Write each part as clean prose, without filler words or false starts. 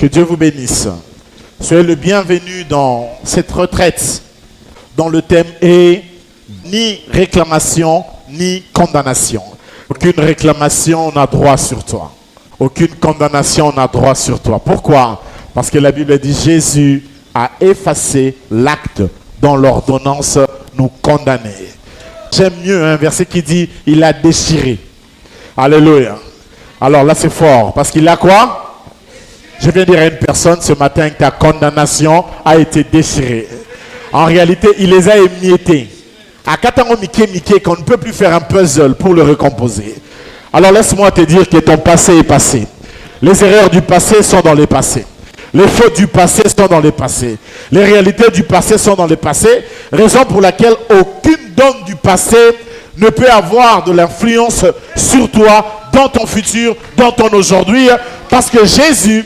Que Dieu vous bénisse. Soyez le bienvenu dans cette retraite dont le thème est ni réclamation ni condamnation. Aucune réclamation n'a droit sur toi. Aucune condamnation n'a droit sur toi. Pourquoi? Parce que la Bible dit Jésus a effacé l'acte dont l'ordonnance nous condamnait. J'aime mieux un verset qui dit il a déchiré. Alléluia. Alors là c'est fort parce qu'il a quoi? Je viens dire à une personne ce matin que ta condamnation a été déchirée. En réalité, il les a émiettés. À Katango Miké, qu'on ne peut plus faire un puzzle pour le recomposer. Alors laisse-moi te dire que ton passé est passé. Les erreurs du passé sont dans le passé. Les fautes du passé sont dans le passé. Les réalités du passé sont dans le passé. Raison pour laquelle aucune donne du passé ne peut avoir de l'influence sur toi, dans ton futur, dans ton aujourd'hui. Parce que Jésus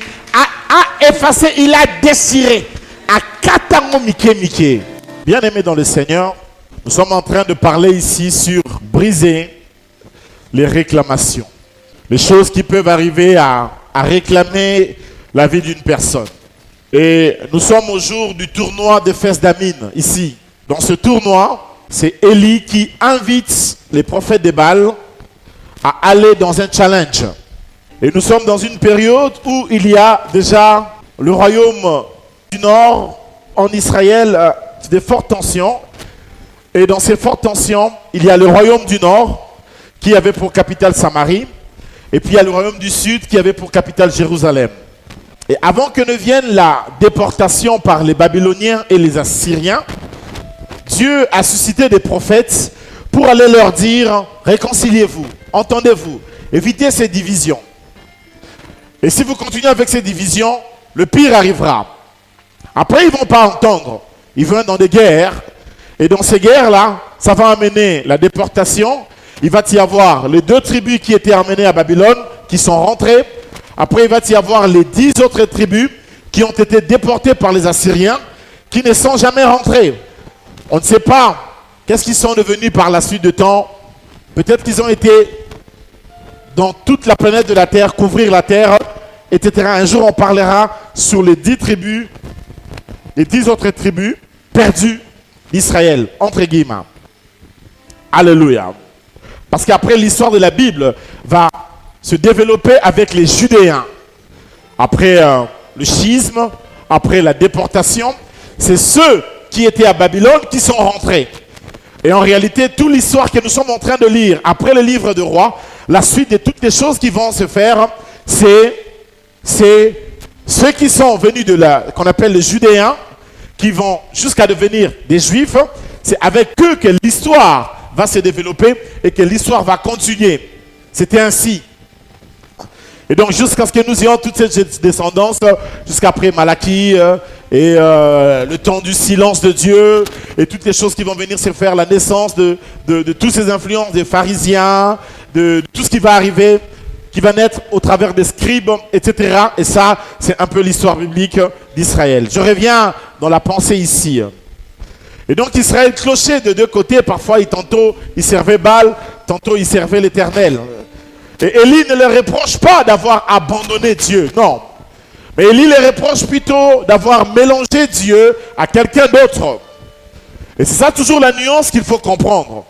a effacé, il a déchiré. À Katango Miké. Bien aimé dans le Seigneur, nous sommes en train de parler ici sur briser les réclamations. Les choses qui peuvent arriver à réclamer la vie d'une personne. Et nous sommes au jour du tournoi des fesses d'Amine, ici. Dans ce tournoi, c'est Élie qui invite les prophètes de Baal à aller dans un challenge. Et nous sommes dans une période où il y a déjà le royaume du Nord en Israël, des fortes tensions. Et dans ces fortes tensions, il y a le royaume du Nord qui avait pour capitale Samarie. Et puis il y a le royaume du Sud qui avait pour capitale Jérusalem. Et avant que ne vienne la déportation par les Babyloniens et les Assyriens, Dieu a suscité des prophètes pour aller leur dire « Réconciliez-vous, entendez-vous, évitez ces divisions. Et si vous continuez avec ces divisions, le pire arrivera. » Après, ils ne vont pas entendre. Ils vont dans des guerres. Et dans ces guerres-là, ça va amener la déportation. Il va y avoir les 2 tribus qui étaient emmenées à Babylone, qui sont rentrées. Après, il va y avoir les 10 autres tribus qui ont été déportées par les Assyriens, qui ne sont jamais rentrées. On ne sait pas qu'est-ce qu'ils sont devenus par la suite de temps. Peut-être qu'ils ont été dans toute la planète de la terre, couvrir la terre, etc. Un jour, on parlera sur les 10 tribus, les 10 autres tribus perdues d'Israël, entre guillemets. Alléluia. Parce qu'après, l'histoire de la Bible va se développer avec les Judéens. Après le schisme, après la déportation, c'est ceux qui étaient à Babylone qui sont rentrés. Et en réalité, toute l'histoire que nous sommes en train de lire, après le livre de Rois, la suite de toutes les choses qui vont se faire, c'est ceux qui sont venus de qu'on appelle les Judéens, qui vont jusqu'à devenir des Juifs. C'est avec eux que l'histoire va se développer et que l'histoire va continuer. C'était ainsi. Et donc jusqu'à ce que nous ayons toute cette descendance, jusqu'après Malachie et le temps du silence de Dieu et toutes les choses qui vont venir se faire, la naissance de toutes ces influences des pharisiens, de tout ce qui va arriver, qui va naître au travers des scribes, etc. Et ça, c'est un peu l'histoire biblique d'Israël. Je reviens dans la pensée ici. Et donc Israël clochait de 2 côtés. Parfois, tantôt il servait Baal, tantôt il servait l'Éternel. Et Élie ne leur reproche pas d'avoir abandonné Dieu, non. Mais Élie les reproche plutôt d'avoir mélangé Dieu à quelqu'un d'autre. Et c'est ça toujours la nuance qu'il faut comprendre.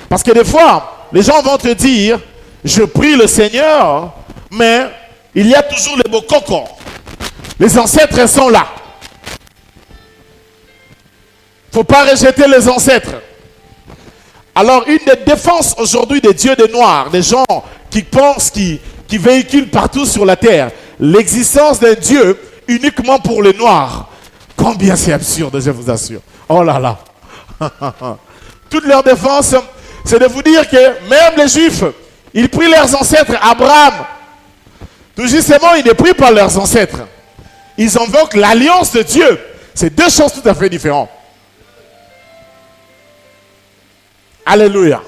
Parce que des fois, les gens vont te dire, je prie le Seigneur, mais il y a toujours les beaux cocons. Les ancêtres sont là. Il ne faut pas rejeter les ancêtres. Alors, une des défenses aujourd'hui des dieux des Noirs, des gens qui pensent, qui véhiculent partout sur la terre, l'existence d'un Dieu uniquement pour les Noirs. Combien c'est absurde, je vous assure. Oh là là. Toute leur défense, c'est de vous dire que même les Juifs, ils prient leurs ancêtres. Abraham, tout justement, ils ne prient pas leurs ancêtres. Ils invoquent l'alliance de Dieu. C'est 2 choses tout à fait différentes. Alléluia.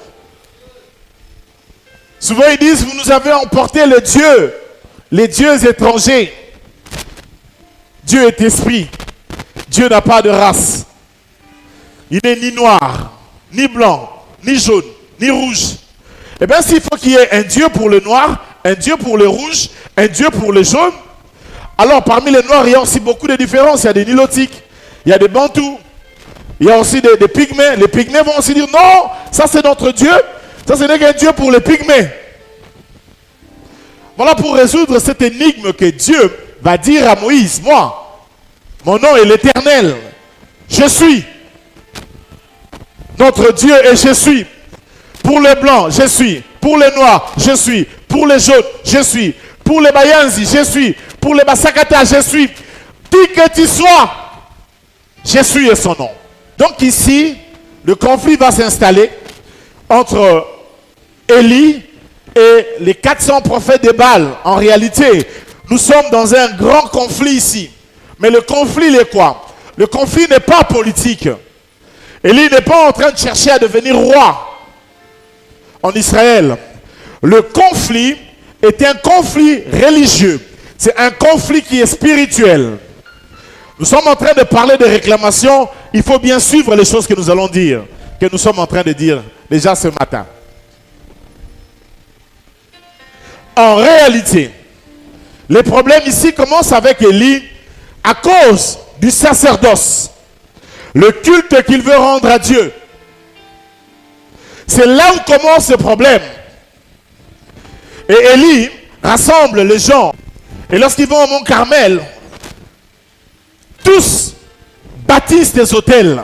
Souvent ils disent, vous nous avez emporté les dieux étrangers. Dieu est esprit. Dieu n'a pas de race. Il n'est ni noir, ni blanc, ni jaune, ni rouge. Eh bien, s'il faut qu'il y ait un Dieu pour le noir, un Dieu pour le rouge, un Dieu pour le jaune, Alors parmi les Noirs, il y a aussi beaucoup de différences. Il y a des Nilotiques, il y a des Bantous, il y a aussi des Pygmées. Les Pygmées vont aussi dire non, ça c'est notre Dieu, ça ce n'est qu'un Dieu pour les Pygmées. Voilà pour résoudre cette énigme que Dieu va dire à Moïse, moi, mon nom est l'Éternel, je suis. Notre Dieu et je suis. Pour les blancs, je suis. Pour les noirs, je suis. Pour les jaunes, je suis. Pour les Bayanzi, je suis. Pour les Basakata, je suis. Qui que tu sois, je suis est son nom. Donc ici, le conflit va s'installer entre Élie et les 400 prophètes de Baal. En réalité, nous sommes dans un grand conflit ici. Mais le conflit, il est quoi? Le conflit n'est pas politique. Élie n'est pas en train de chercher à devenir roi en Israël. Le conflit est un conflit religieux. C'est un conflit qui est spirituel. Nous sommes en train de parler de réclamations. Il faut bien suivre les choses que nous allons dire, que nous sommes en train de dire déjà ce matin. En réalité, les problèmes ici commencent avec Élie à cause du sacerdoce. Le culte qu'il veut rendre à Dieu. C'est là où commence ce problème. Et Élie rassemble les gens. Et lorsqu'ils vont au mont Carmel, tous bâtissent des autels.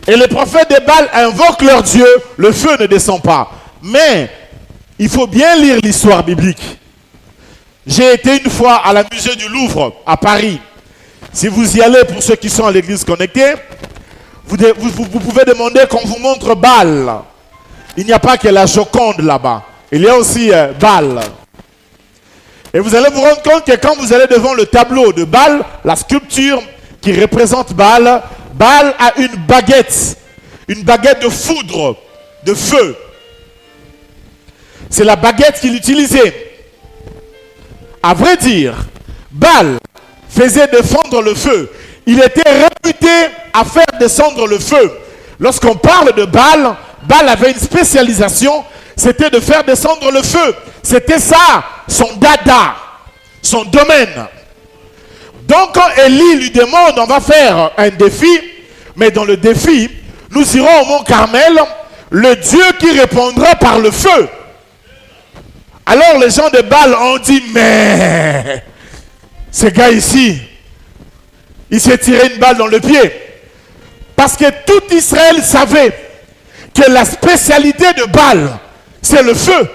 Et les prophètes de Baal invoquent leur Dieu, le feu ne descend pas. Mais il faut bien lire l'histoire biblique. J'ai été une fois à la musée du Louvre, à Paris. Si vous y allez, pour ceux qui sont à l'église connectée, vous pouvez demander qu'on vous montre Baal. Il n'y a pas que la Joconde là-bas. Il y a aussi Baal. Et vous allez vous rendre compte que quand vous allez devant le tableau de Baal, la sculpture qui représente Baal, Baal a une baguette de foudre, de feu. C'est la baguette qu'il utilisait. À vrai dire, Baal faisait descendre le feu. Il était réputé à faire descendre le feu. Lorsqu'on parle de Baal, Baal avait une spécialisation, c'était de faire descendre le feu. C'était ça, son dada, son domaine. Donc quand Élie lui demande, on va faire un défi, mais dans le défi, nous irons au mont Carmel, le Dieu qui répondra par le feu. Alors les gens de Baal ont dit, mais ce gars ici, il s'est tiré une balle dans le pied. Parce que tout Israël savait que la spécialité de Baal, c'est le feu.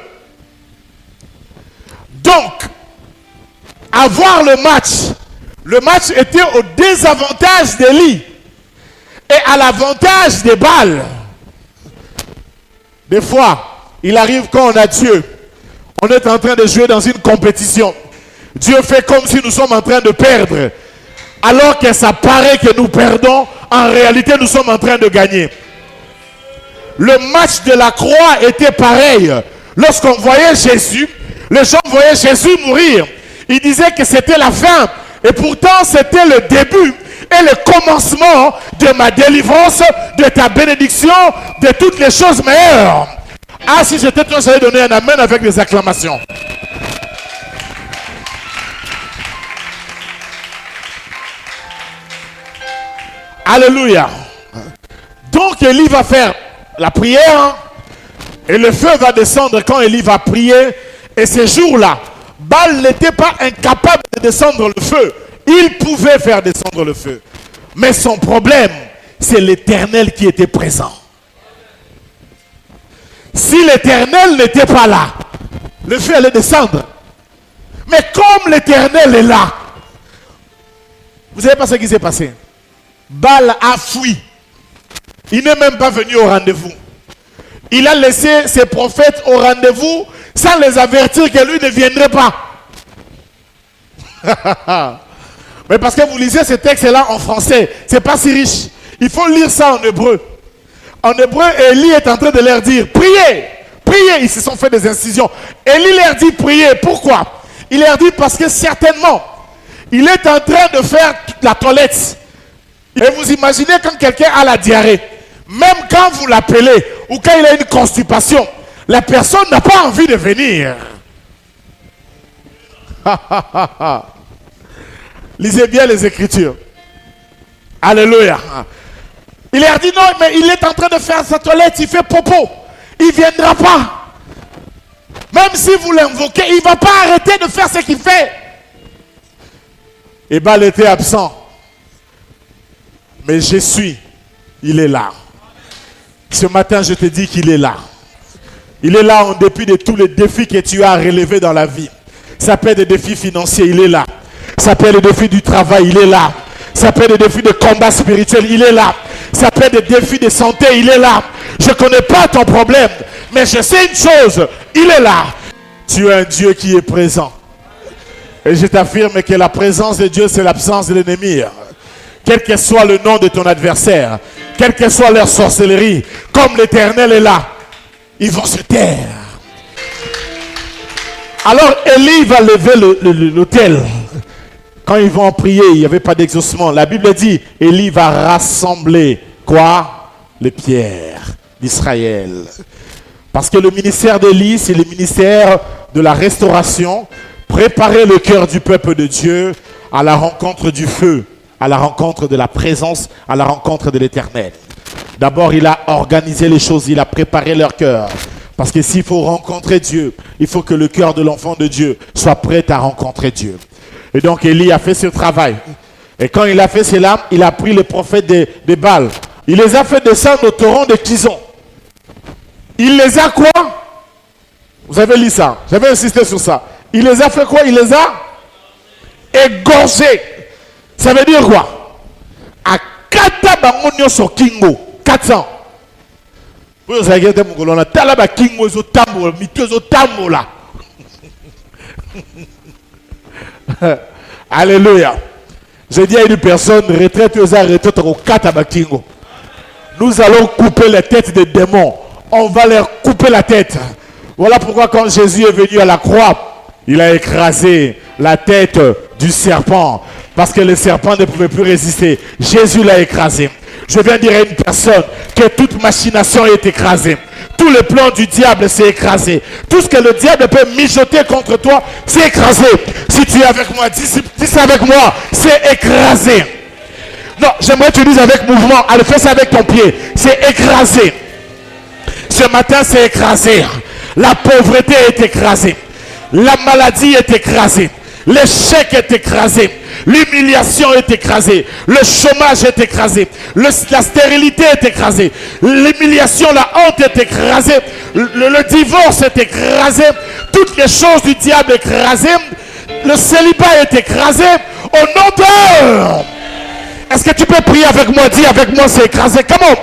Donc, avoir le match était au désavantage d'Élie et à l'avantage de Baal. Des fois, il arrive quand on a Dieu, on est en train de jouer dans une compétition. Dieu fait comme si nous sommes en train de perdre. Alors que ça paraît que nous perdons, en réalité nous sommes en train de gagner. Le match de la croix était pareil. Lorsqu'on voyait Jésus, les gens voyaient Jésus mourir. Ils disaient que c'était la fin. Et pourtant c'était le début et le commencement de ma délivrance, de ta bénédiction, de toutes les choses meilleures. Ah, si j'étais toi, j'allais donner un amen avec des acclamations. Alléluia. Donc Élie va faire la prière et le feu va descendre quand Élie va prier. Et ces jours-là, Baal n'était pas incapable de descendre le feu. Il pouvait faire descendre le feu. Mais son problème, c'est l'Éternel qui était présent. Si l'Éternel n'était pas là, le feu allait descendre. Mais comme l'Éternel est là, vous savez pas ce qui s'est passé? Baal a fui. Il n'est même pas venu au rendez-vous. Il a laissé ses prophètes au rendez-vous sans les avertir que lui ne viendrait pas. Mais parce que vous lisez ce texte-là en français, c'est pas si riche. Il faut lire ça en hébreu. En hébreu, Élie est en train de leur dire, priez, priez. Ils se sont fait des incisions. Élie leur dit, priez. Pourquoi? Il leur dit parce que certainement, il est en train de faire toute la toilette. Et vous imaginez quand quelqu'un a la diarrhée, même quand vous l'appelez, ou quand il a une constipation, la personne n'a pas envie de venir. Lisez bien les Écritures. Alléluia. Il leur dit non, mais il est en train de faire sa toilette, il fait popo. Il ne viendra pas. Même si vous l'invoquez, il ne va pas arrêter de faire ce qu'il fait. Et Baal était absent. Mais je suis, il est là. Ce matin, je te dis qu'il est là. Il est là en dépit de tous les défis que tu as à relever dans la vie. Ça peut être des défis financiers, il est là. Ça peut être des défis du travail, il est là. Ça peut être des défis de combat spirituel, il est là. Ça peut être des défis de santé, il est là. Je ne connais pas ton problème, mais je sais une chose, il est là. Tu es un Dieu qui est présent. Et je t'affirme que la présence de Dieu, c'est l'absence de l'ennemi. Quel que soit le nom de ton adversaire, quelle que soit leur sorcellerie, comme l'Éternel est là, ils vont se taire. Alors Élie va lever l'autel. Quand ils vont prier, il n'y avait pas d'exaucement. La Bible dit, Élie va rassembler quoi? Les pierres d'Israël. Parce que le ministère d'Élie, c'est le ministère de la restauration, préparer le cœur du peuple de Dieu à la rencontre du feu, à la rencontre de la présence, à la rencontre de l'Éternel. D'abord, il a organisé les choses, il a préparé leur cœur. Parce que s'il faut rencontrer Dieu, il faut que le cœur de l'enfant de Dieu soit prêt à rencontrer Dieu. Et donc Élie a fait ce travail. Et quand il a fait cela, il a pris les prophètes de Baal. Il les a fait descendre au torrent de Kison. Il les a quoi? Vous avez lu ça? J'avais insisté sur ça. Il les a fait quoi? Il les a égorgés. Ça veut dire quoi? À 4 bangonio sur Kingo. 400. Vous avez dit que vous avez dit que vous avez dit que vous avez Alléluia. J'ai dit à une personne, retraite aux retraites au 4 à Bakingo. Nous allons couper les têtes des démons. On va leur couper la tête. Voilà pourquoi quand Jésus est venu à la croix, il a écrasé la tête du serpent. Parce que le serpent ne pouvait plus résister. Jésus l'a écrasé. Je viens dire à une personne que toute machination est écrasée. Tout le plan du diable s'est écrasé. Tout ce que le diable peut mijoter contre toi, c'est écrasé. Si tu es avec moi, dis ça avec moi, c'est écrasé. Non, j'aimerais que tu dises avec mouvement. Allez, fais ça avec ton pied. C'est écrasé. Ce matin, c'est écrasé. La pauvreté est écrasée. La maladie est écrasée. L'échec est écrasé. L'humiliation est écrasée. Le chômage est écrasé. La stérilité est écrasée. L'humiliation, la honte est écrasée. Le divorce est écrasé. Toutes les choses du diable écrasées. Le célibat est écrasé. Au nom de... Est-ce que tu peux prier avec moi? Dis avec moi, c'est écrasé. Comment?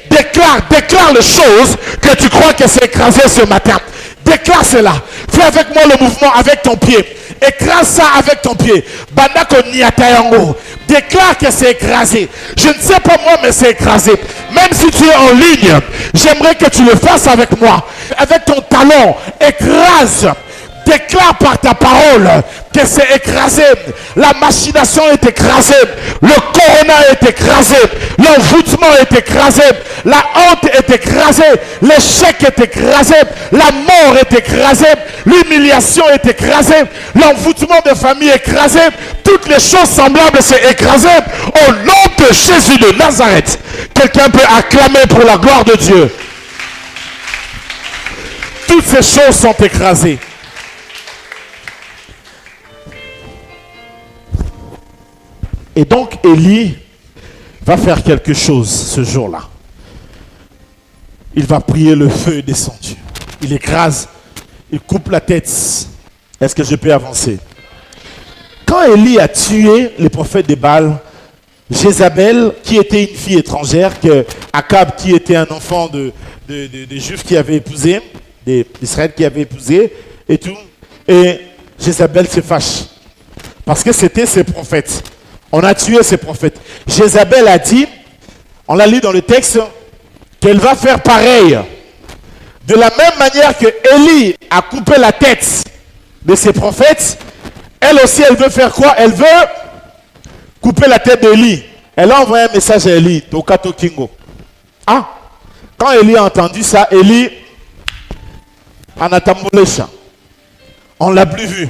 Déclare les choses que tu crois que c'est écrasé ce matin. Déclare cela. Fais avec moi le mouvement avec ton pied. Écrase ça avec ton pied. Bandako niatayango. Déclare que c'est écrasé. Je ne sais pas moi, mais c'est écrasé. Même si tu es en ligne, j'aimerais que tu le fasses avec moi. Avec ton talon, écrase. Déclare par ta parole que c'est écrasé. La machination est écrasée. Le corona est écrasé. L'envoûtement est écrasé. La honte est écrasée. L'échec est écrasé. La mort est écrasée. L'humiliation est écrasée. L'envoûtement de famille est écrasé. Toutes les choses semblables sont écrasées. Au nom de Jésus de Nazareth. Quelqu'un peut acclamer pour la gloire de Dieu. Toutes ces choses sont écrasées. Et donc Élie va faire quelque chose ce jour-là. Il va prier, le feu est descendu. Il écrase, il coupe la tête. Est-ce que je peux avancer? Quand Élie a tué les prophètes de Baal, Jézabel, qui était une fille étrangère, que Akab, qui était un enfant des Juifs qui avait épousé, d'Israël qui avait épousé, et tout, et Jézabel se fâche. Parce que c'était ses prophètes. On a tué ces prophètes. Jézabel a dit, on l'a lu dans le texte, qu'elle va faire pareil. De la même manière que Élie a coupé la tête de ses prophètes, elle aussi, elle veut faire quoi? Elle veut couper la tête d'Élie. Elle a envoyé un message à Élie, Tokato Kingo. Ah, quand Élie a entendu ça, Élie en a tamboulé ça. On ne l'a plus vu.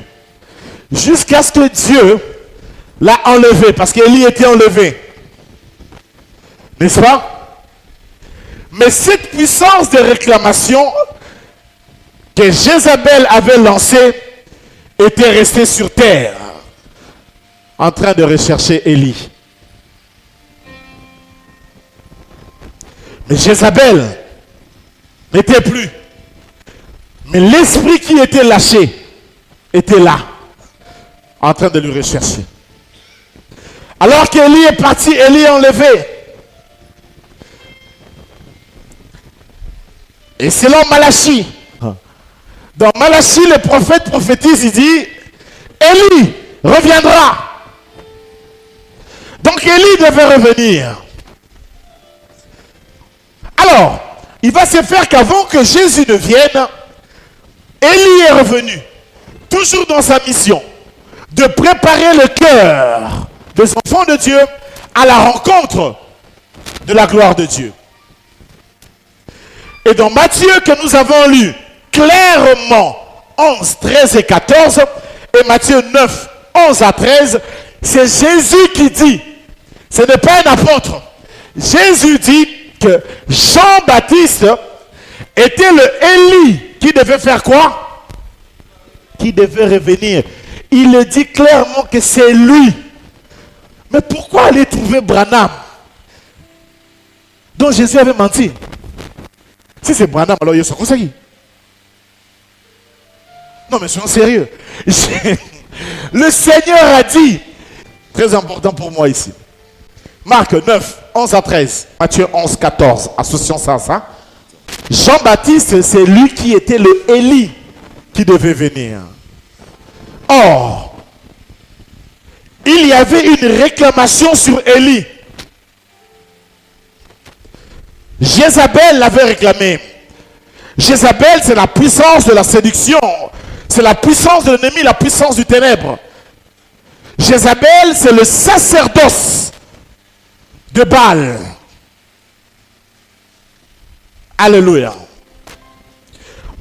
jusqu'à ce que Dieu l'a enlevé, parce qu'Élie était enlevé. N'est-ce pas? Mais cette puissance de réclamation que Jézabel avait lancée était restée sur terre, en train de rechercher Élie. Mais Jézabel n'était plus. Mais l'esprit qui était lâché était là, en train de le rechercher. Alors qu'Élie est parti, Élie est enlevé. Et selon Malachie, dans Malachie, le prophète prophétise, il dit, Élie reviendra. Donc Élie devait revenir. Alors, il va se faire qu'avant que Jésus ne vienne, Élie est revenu, toujours dans sa mission, de préparer le cœur des enfants de Dieu à la rencontre de la gloire de Dieu. Et dans Matthieu que nous avons lu clairement 11, 13 et 14, et Matthieu 9, 11 à 13, c'est Jésus qui dit, ce n'est pas un apôtre, Jésus dit que Jean-Baptiste était le Élie qui devait faire quoi? Qui devait revenir. Il le dit clairement que c'est lui. Mais pourquoi aller trouver Branham, dont Jésus avait menti? Si c'est Branham, alors il se conseille. Non mais soyons sérieux. Le Seigneur a dit, très important pour moi ici, Marc 9, 11 à 13, Matthieu 11, 14, associons ça à ça. Jean-Baptiste, c'est lui qui était le Élie qui devait venir. Or, il y avait une réclamation sur Élie. Jézabel l'avait réclamé. Jézabel, c'est la puissance de la séduction. C'est la puissance de l'ennemi, la puissance du ténèbre. Jézabel, c'est le sacerdoce de Baal. Alléluia.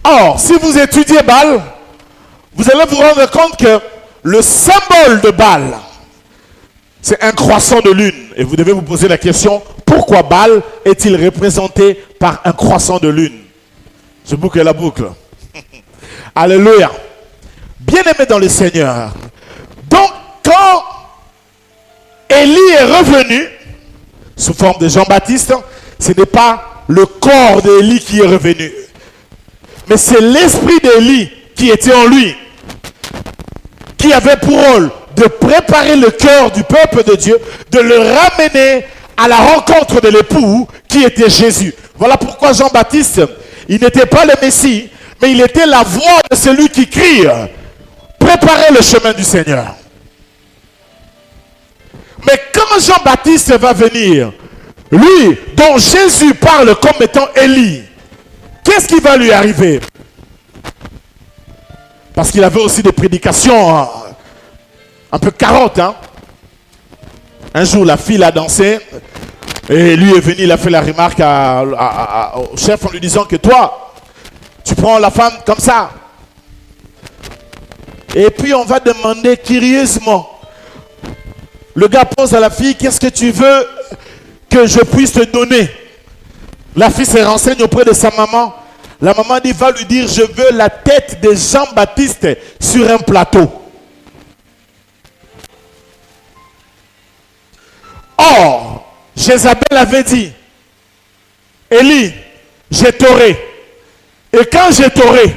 Or, si vous étudiez Baal, vous allez vous rendre compte que le symbole de Baal, c'est un croissant de lune. Et vous devez vous poser la question, pourquoi Baal est-il représenté par un croissant de lune? Je boucle la boucle. Alléluia. Bien-aimé dans le Seigneur. Donc, quand Élie est revenu, sous forme de Jean-Baptiste, ce n'est pas le corps d'Élie qui est revenu, mais c'est l'esprit d'Élie qui était en lui, qui avait pour rôle de préparer le cœur du peuple de Dieu, de le ramener à la rencontre de l'époux qui était Jésus. Voilà pourquoi Jean-Baptiste, il n'était pas le Messie, mais il était la voix de celui qui crie, préparez le chemin du Seigneur. Mais quand Jean-Baptiste va venir, lui dont Jésus parle comme étant Élie, qu'est-ce qui va lui arriver? Parce qu'il avait aussi des prédications un peu carottes. Un jour, la fille a dansé et lui est venu, il a fait la remarque au chef en lui disant que toi, tu prends la femme comme ça. Et puis on va demander curieusement. Le gars pose à la fille, qu'est-ce que tu veux que je puisse te donner? La fille se renseigne auprès de sa maman. La maman dit, va lui dire, je veux la tête de Jean-Baptiste sur un plateau. Or, Jézabel avait dit, Élie, je t'aurai. Et quand je t'aurai,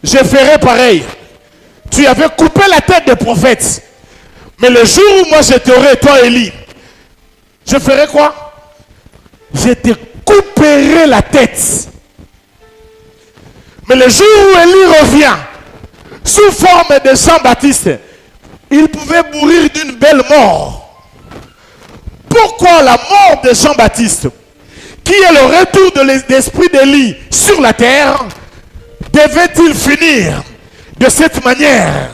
je ferai pareil. Tu avais coupé la tête des prophètes. Mais le jour où moi je t'aurai, toi Élie, je ferai quoi? Je te couperai la tête. Mais le jour où Élie revient, sous forme de Jean-Baptiste, il pouvait mourir d'une belle mort. Pourquoi la mort de Jean-Baptiste, qui est le retour de l'esprit d'Élie sur la terre, devait-il finir de cette manière?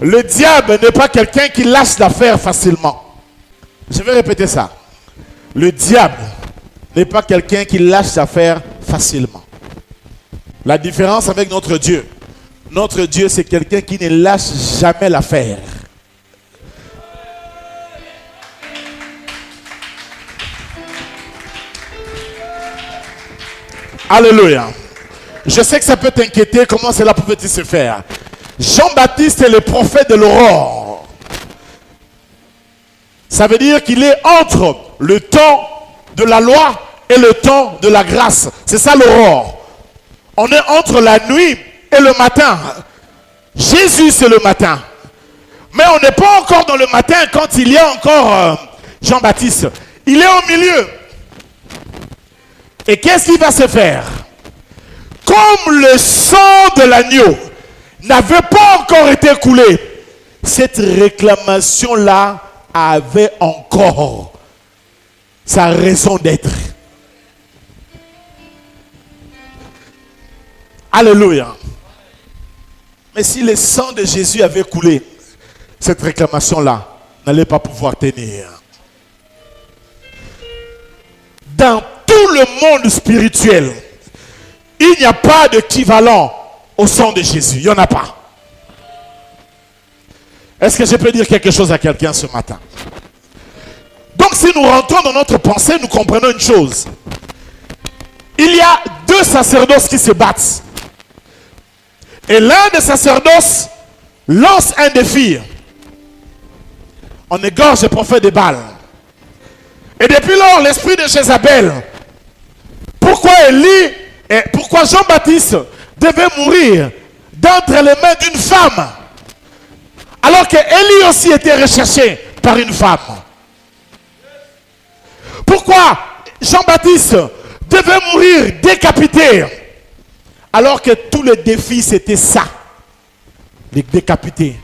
Le diable n'est pas quelqu'un qui lâche l'affaire facilement. Je vais répéter ça. Le diable n'est pas quelqu'un qui lâche l'affaire facilement. La différence avec notre Dieu, Notre Dieu, c'est quelqu'un qui ne lâche jamais l'affaire. Alléluia. Je sais que ça peut t'inquiéter, comment cela pouvait-il se faire? Jean-Baptiste est le prophète de l'aurore. Ça veut dire qu'il est entre le temps de la loi et le temps de la grâce. C'est ça l'aurore. On est entre la nuit et le matin. Jésus, c'est le matin. Mais on n'est pas encore dans le matin quand il y a encore Jean-Baptiste. Il est au milieu. Et qu'est-ce qui va se faire? Comme le sang de l'agneau n'avait pas encore été coulé, cette réclamation-là avait encore sa raison d'être. Alléluia. Mais si le sang de Jésus avait coulé, cette réclamation-là n'allait pas pouvoir tenir. Dans tout le monde spirituel, il n'y a pas d'équivalent au sang de Jésus. Il n'y en a pas. Est-ce que je peux dire quelque chose à quelqu'un ce matin? Donc si nous rentrons dans notre pensée, nous comprenons une chose. Il y a deux sacerdoces qui se battent. Et l'un des sacerdoces lance un défi. On égorge le prophète de Baal. Et depuis lors, l'esprit de Jézabel, pourquoi Jean-Baptiste devait mourir d'entre les mains d'une femme, alors qu'Élie aussi était recherché par une femme? Pourquoi Jean-Baptiste devait mourir décapité, alors que tout le défi c'était ça, les décapiter,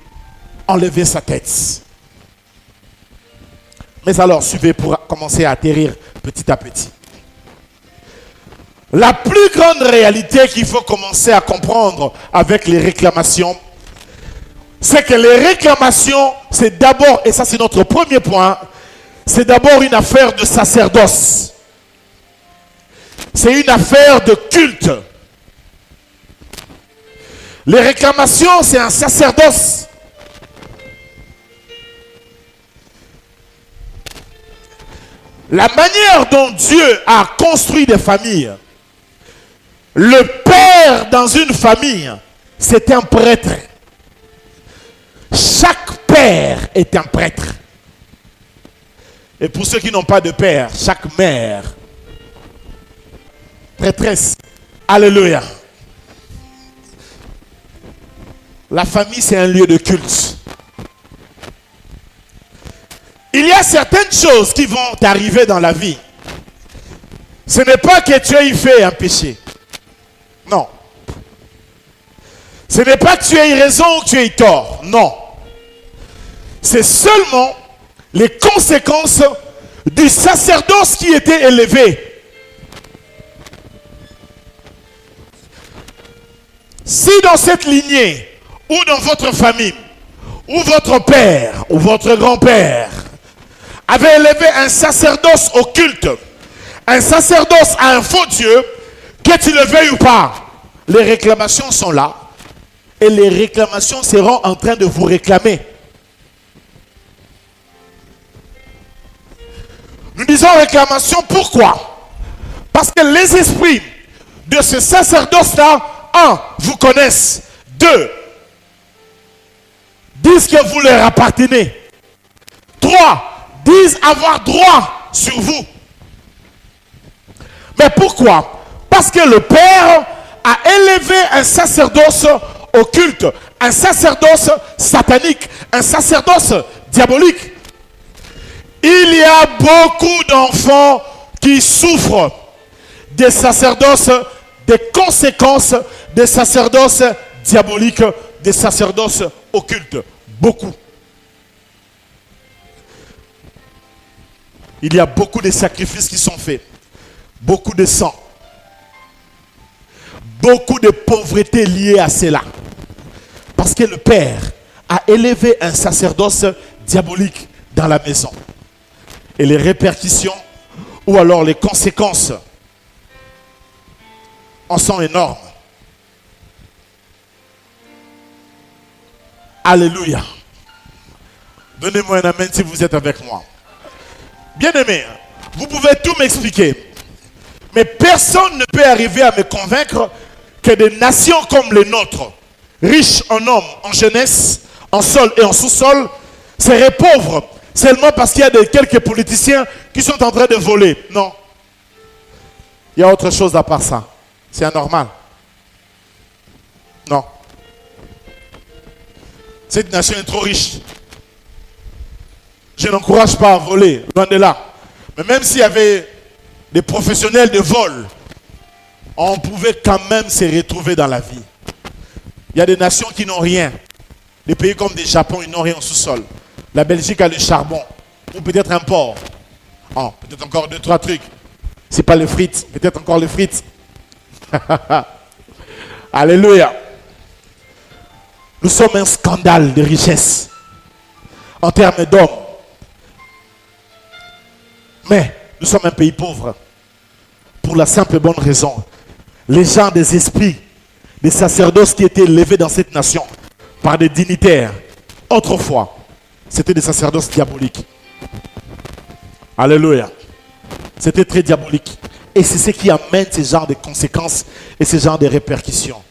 enlever sa tête? Mais alors, suivez pour commencer à atterrir petit à petit. La plus grande réalité qu'il faut commencer à comprendre avec les réclamations, c'est que les réclamations, c'est d'abord, et ça c'est notre premier point, c'est d'abord une affaire de sacerdoce. C'est une affaire de culte. Les réclamations, c'est un sacerdoce. La manière dont Dieu a construit des familles, le père dans une famille, c'est un prêtre. Chaque père est un prêtre. Et pour ceux qui n'ont pas de père, chaque mère, prêtresse. Alléluia. La famille, c'est un lieu de culte. Il y a certaines choses qui vont t'arriver dans la vie. Ce n'est pas que tu aies fait un péché. Non. Ce n'est pas que tu aies raison ou que tu aies tort. Non. C'est seulement les conséquences du sacerdoce qui était élevé. Si dans cette lignée, ou dans votre famille, ou votre père, ou votre grand-père, avait élevé un sacerdoce au culte, un sacerdoce à un faux Dieu, que tu le veuilles ou pas, les réclamations sont là, et les réclamations seront en train de vous réclamer. Nous disons réclamation, pourquoi? Parce que les esprits de ce sacerdoce-là, un, vous connaissent, deux, disent que vous leur appartenez, trois, disent avoir droit sur vous. Mais pourquoi? Parce que le Père a élevé un sacerdoce occulte, un sacerdoce satanique, un sacerdoce diabolique. Il y a beaucoup d'enfants qui souffrent des sacerdoces, des conséquences des sacerdoces diaboliques, des sacerdoces occultes. Beaucoup. Il y a beaucoup de sacrifices qui sont faits. Beaucoup de sang. Beaucoup de pauvreté liée à cela. Parce que le Père a élevé un sacerdoce diabolique dans la maison. Et les répercussions, ou alors les conséquences, en sont énormes. Alléluia. Donnez-moi un amen si vous êtes avec moi. Bien-aimés, vous pouvez tout m'expliquer. Mais personne ne peut arriver à me convaincre que des nations comme les nôtres, riches en hommes, en jeunesse, en sol et en sous-sol, seraient pauvres seulement parce qu'il y a quelques politiciens qui sont en train de voler. Non. Il y a autre chose à part ça. C'est anormal. Non. Cette nation est trop riche. Je n'encourage pas à voler, loin de là. Mais même s'il y avait des professionnels de vol, on pouvait quand même se retrouver dans la vie. Il y a des nations qui n'ont rien. Des pays comme le Japon, ils n'ont rien au sous-sol. La Belgique a le charbon. Ou peut-être un porc. Oh, peut-être encore 2-3 trucs. C'est pas les frites. Peut-être encore les frites. Alléluia. Nous sommes un scandale de richesse. En termes d'hommes. Mais nous sommes un pays pauvre. Pour la simple et bonne raison. Les gens des esprits, des sacerdoces qui étaient élevés dans cette nation par des dignitaires, autrefois, c'était des sacerdoces diaboliques. Alléluia. C'était très diabolique. Et c'est ce qui amène ce genre de conséquences et ce genre de répercussions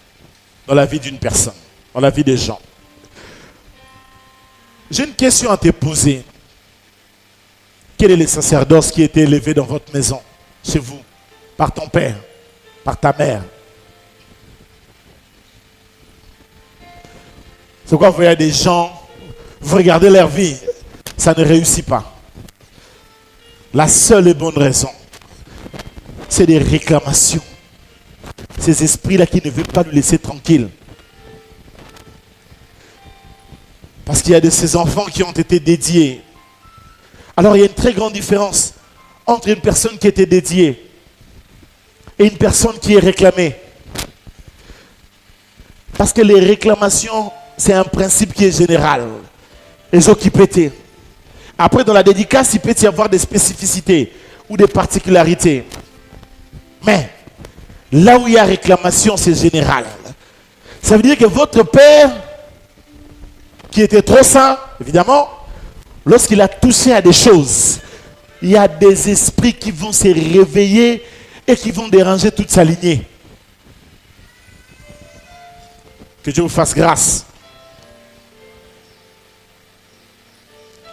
dans la vie d'une personne, dans la vie des gens. J'ai une question à te poser. Quel est le sacerdoce qui a été élevé dans votre maison, chez vous, par ton père, par ta mère? C'est quoi, vous voyez des gens, vous regardez leur vie, ça ne réussit pas. La seule et bonne raison, c'est des réclamations. Ces esprits-là qui ne veulent pas nous laisser tranquilles. Parce qu'il y a de ces enfants qui ont été dédiés. Alors il y a une très grande différence entre une personne qui était dédiée et une personne qui est réclamée. Parce que les réclamations, c'est un principe qui est général. Les autres qui pétaient. Après, dans la dédicace, il peut y avoir des spécificités ou des particularités. Mais, là où il y a réclamation, c'est général. Ça veut dire que votre père, qui était trop saint, évidemment, lorsqu'il a touché à des choses, il y a des esprits qui vont se réveiller et qui vont déranger toute sa lignée. Que Dieu vous fasse grâce.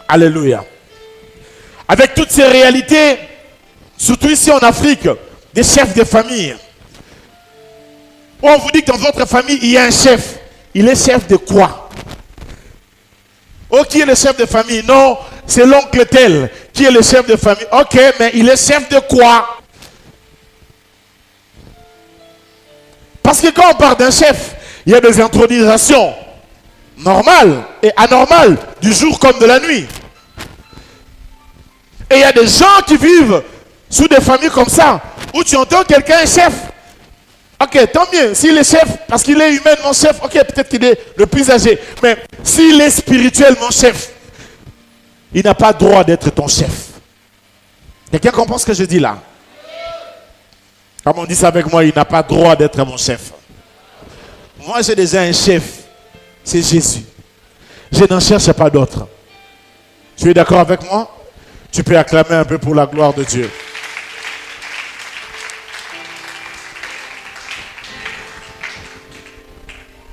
Alléluia. Avec toutes ces réalités, surtout ici en Afrique, des chefs de famille. On vous dit que dans votre famille, il y a un chef. Il est chef de quoi? Oh, qui est le chef de famille? Non, c'est l'oncle tel qui est le chef de famille. Ok, mais il est chef de quoi? Parce que quand on parle d'un chef, il y a des intronisations normales et anormales, du jour comme de la nuit. Et il y a des gens qui vivent sous des familles comme ça, où tu entends quelqu'un est chef. Ok, tant mieux, s'il est chef, parce qu'il est humainement chef, ok, peut-être qu'il est le plus âgé. Mais s'il est spirituellement chef, il n'a pas droit d'être ton chef. Quelqu'un comprend ce que je dis là? Comme on dit ça avec moi, il n'a pas droit d'être mon chef. Moi, j'ai déjà un chef, c'est Jésus. Je n'en cherche pas d'autre. Tu es d'accord avec moi? Tu peux acclamer un peu pour la gloire de Dieu.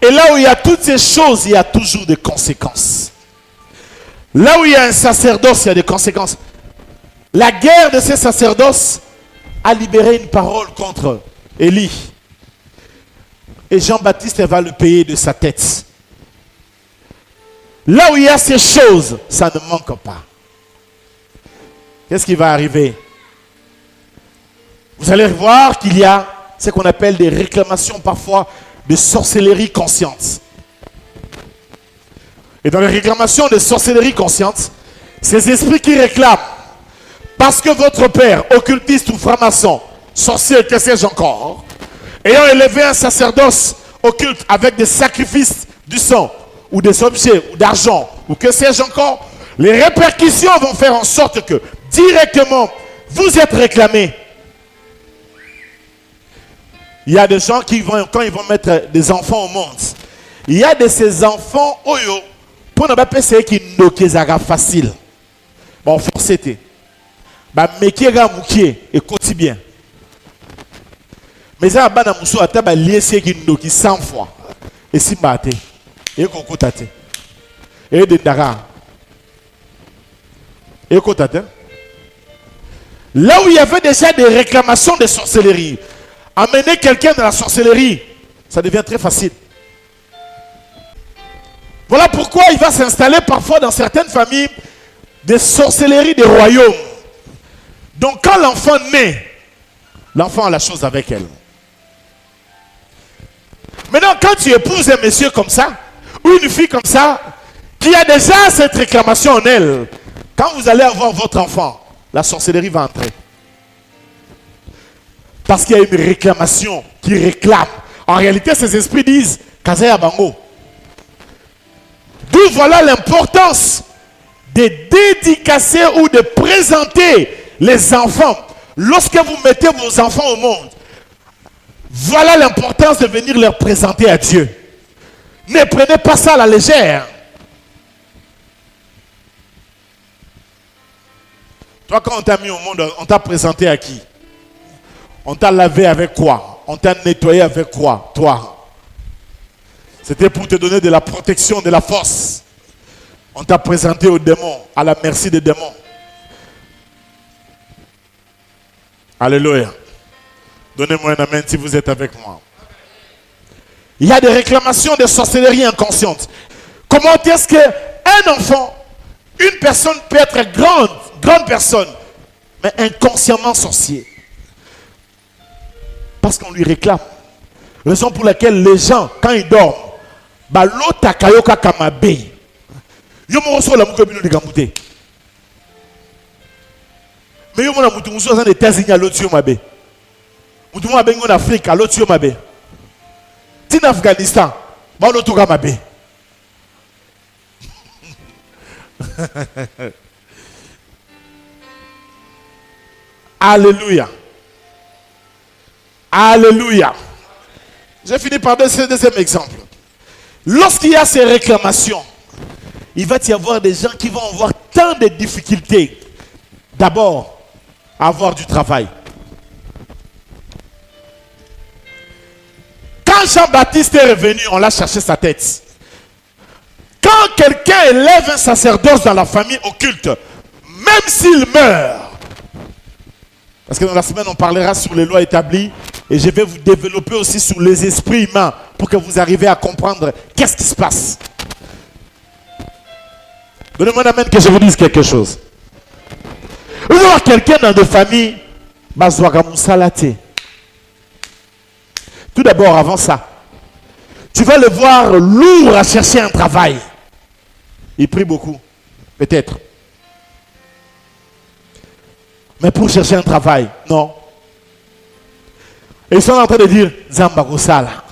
Et là où il y a toutes ces choses, il y a toujours des conséquences. Là où il y a un sacerdoce, il y a des conséquences. La guerre de ces sacerdoces a libéré une parole contre Élie. Et Jean-Baptiste va le payer de sa tête. Là où il y a ces choses, ça ne manque pas. Qu'est-ce qui va arriver? Vous allez voir qu'il y a ce qu'on appelle des réclamations parfois de sorcellerie consciente. Et dans les réclamations de sorcellerie consciente, ces esprits qui réclament, parce que votre père, occultiste ou franc-maçon, sorcier, que sais-je encore, ayant élevé un sacerdoce occulte avec des sacrifices du sang, ou des objets, ou d'argent, ou que sais-je encore, les répercussions vont faire en sorte que, directement, vous êtes réclamés. Il y a des gens qui vont, quand ils vont mettre des enfants au monde, il y a de ces enfants, oyo, Pour ne pas passer qui n'okezara facile. Bon, forcété. Bah, mekiega moukie et quotidien. Mais ça, bah, na mousso ata ba lié qui n'oki 100 fois. Et si bate. Et koko tate. Et de dara. Et koko tate. Là où il y avait déjà des réclamations de sorcellerie, amener quelqu'un dans la sorcellerie, ça devient très facile. Voilà pourquoi il va s'installer parfois dans certaines familles des sorcelleries des royaumes. Donc quand l'enfant naît, l'enfant a la chose avec elle. Maintenant, quand tu épouses un monsieur comme ça, ou une fille comme ça, qui a déjà cette réclamation en elle, quand vous allez avoir votre enfant, la sorcellerie va entrer. Parce qu'il y a une réclamation qui réclame. En réalité, ces esprits disent, Kazaya Bango. D'où voilà l'importance de dédicacer ou de présenter les enfants. Lorsque vous mettez vos enfants au monde, voilà l'importance de venir leur présenter à Dieu. Ne prenez pas ça à la légère. Toi, quand on t'a mis au monde, on t'a présenté à qui? On t'a lavé avec quoi? On t'a nettoyé avec quoi? Toi. C'était pour te donner de la protection, de la force. On t'a présenté aux démons, à la merci des démons. Alléluia. Donnez-moi un amen si vous êtes avec moi. Il y a des réclamations de sorcellerie inconsciente. Comment est-ce qu'un enfant, une personne peut être grande personne, mais inconsciemment sorcier? Parce qu'on lui réclame. Raison pour laquelle les gens, quand ils dorment, balota kayoka kamabe. Yo mo so la muko bino de gamute. Mais yo mo na mutu muso des États-Unis à l'autre yo mabe. Mutu mo abengo en Afrique à l'autre yo mabe. Tin Afghanistan, ba l'autre ga mabe. Alléluia. Alléluia. J'ai fini par deuxième exemple. Lorsqu'il y a ces réclamations, il va y avoir des gens qui vont avoir tant de difficultés. D'abord, à avoir du travail. Quand Jean-Baptiste est revenu, on l'a cherché sa tête. Quand quelqu'un élève un sacerdoce dans la famille occulte, même s'il meurt, parce que dans la semaine, on parlera sur les lois établies, et je vais vous développer aussi sur les esprits humains pour que vous arriviez à comprendre qu'est-ce qui se passe. Donnez-moi un amen que je vous dise quelque chose. Vous allez voir quelqu'un dans des familles, tout d'abord, avant ça, tu vas le voir lourd à chercher un travail. Il prie beaucoup, peut-être. Mais pour chercher un travail, non. Et ils sont en train de dire, Zamba Kosala,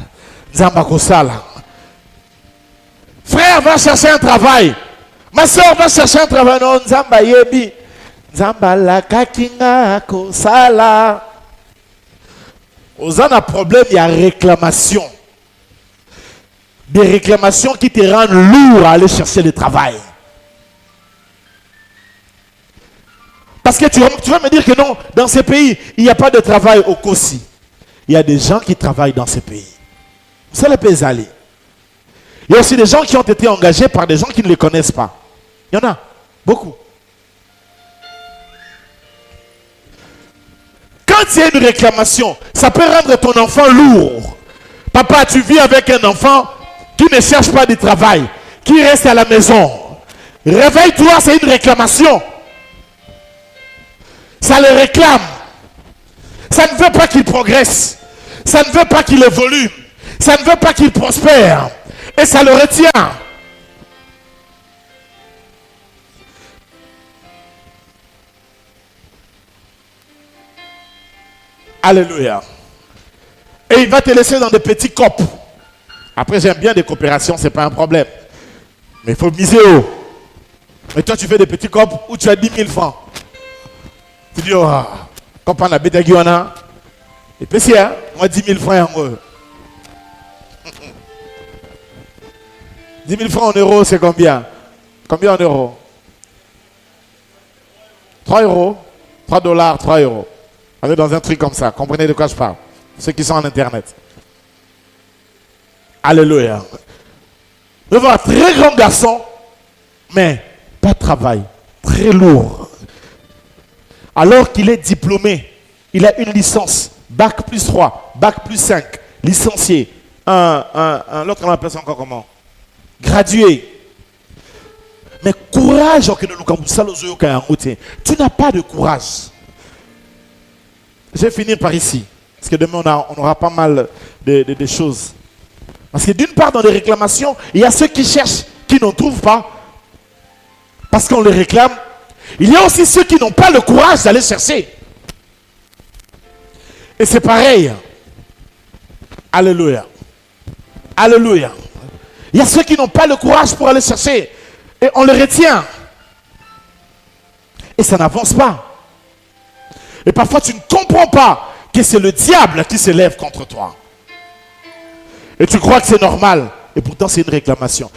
Zamba Kosala. Frère, va chercher un travail. Ma soeur va chercher un travail. Non, Zamba Yebi. Zamba la kakinga Kosala. Aux un problème, il y a réclamation. Des réclamations qui te rendent lourd à aller chercher le travail. Parce que tu vas me dire que non, dans ces pays, il n'y a pas de travail au Kossi. Il y a des gens qui travaillent dans ces pays. C'est les pays allés. Il y a aussi des gens qui ont été engagés par des gens qui ne les connaissent pas. Il y en a beaucoup. Quand il y a une réclamation, ça peut rendre ton enfant lourd. Papa, tu vis avec un enfant qui ne cherche pas de travail, qui reste à la maison. Réveille-toi, c'est une réclamation. Ça le réclame. Ça ne veut pas qu'il progresse. Ça ne veut pas qu'il évolue. Ça ne veut pas qu'il prospère. Et ça le retient. Alléluia. Et il va te laisser dans des petits copes. Après, j'aime bien des coopérations, ce n'est pas un problème. Mais il faut miser haut. Mais toi, tu fais des petits copes où tu as 10 000 francs. Tu dis, oh, quand on a bêta guiana, et puis si, hein, moi 10 000 francs en euros. 10 000 francs en euros, c'est combien? Combien en euros? 3 euros, 3 dollars, 3 euros. On est dans un truc comme ça. Comprenez de quoi je parle? Ceux qui sont en Internet. Alléluia. Je vois un très grand garçon, mais pas de travail. Très lourd. Alors qu'il est diplômé, il a une licence. Bac plus 3, bac plus 5, licencié. L'autre, on appelle ça encore comment? Gradué. Mais courage, tu n'as pas de courage. Je vais finir par ici. Parce que demain, on aura pas mal de choses. Parce que d'une part, dans les réclamations, il y a ceux qui cherchent, qui n'en trouvent pas. Parce qu'on les réclame. Il y a aussi ceux qui n'ont pas le courage d'aller chercher. Et c'est pareil. Alléluia. Alléluia. Il y a ceux qui n'ont pas le courage pour aller chercher. Et on le retient. Et ça n'avance pas. Et parfois tu ne comprends pas que c'est le diable qui s'élève contre toi. Et tu crois que c'est normal. Et pourtant c'est une réclamation.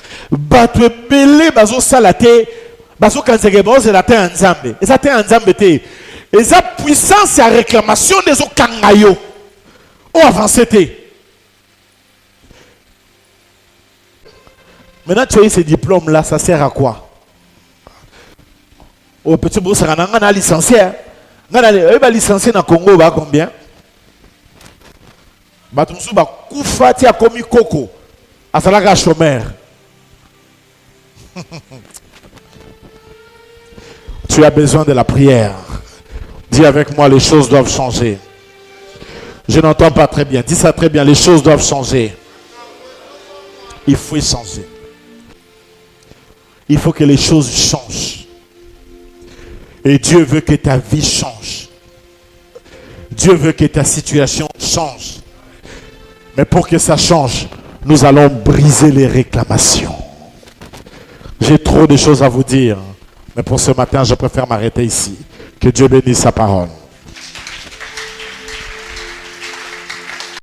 Et sa puissance et la réclamation des okangayo. Ou avancé. Maintenant, tu as eu ces diplômes-là, ça sert à quoi? Au petit bout, on a licencié. On a licencié dans le Congo, combien? Batumsu ba kufati a commis coco. A salaga chômeur. Tu as besoin de la prière. Dis avec moi, les choses doivent changer. Je n'entends pas très bien. Dis ça très bien, les choses doivent changer. Il faut changer. Il faut que les choses changent. Et Dieu veut que ta vie change. Dieu veut que ta situation change. Mais pour que ça change, nous allons briser les réclamations. J'ai trop de choses à vous dire. Mais pour ce matin, je préfère m'arrêter ici. Que Dieu bénisse sa parole.